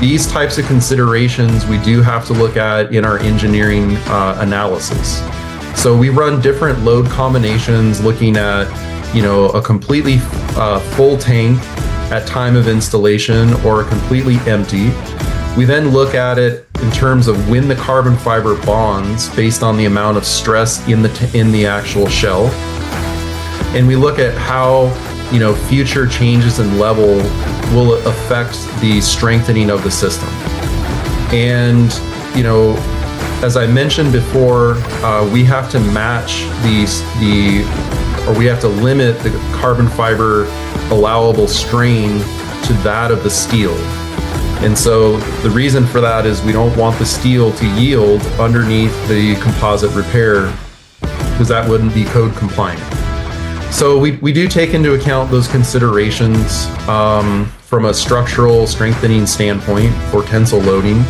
these types of considerations we do have to look at in our engineering analysis. So we run different load combinations looking at, a completely full tank at time of installation or completely empty. We then look at it in terms of when the carbon fiber bonds based on the amount of stress in the actual shell. And we look at how, future changes in level will affect the strengthening of the system. And, as I mentioned before, we have to match we have to limit the carbon fiber allowable strain to that of the steel. And so the reason for that is we don't want the steel to yield underneath the composite repair because that wouldn't be code compliant. So we do take into account those considerations from a structural strengthening standpoint for tensile loading.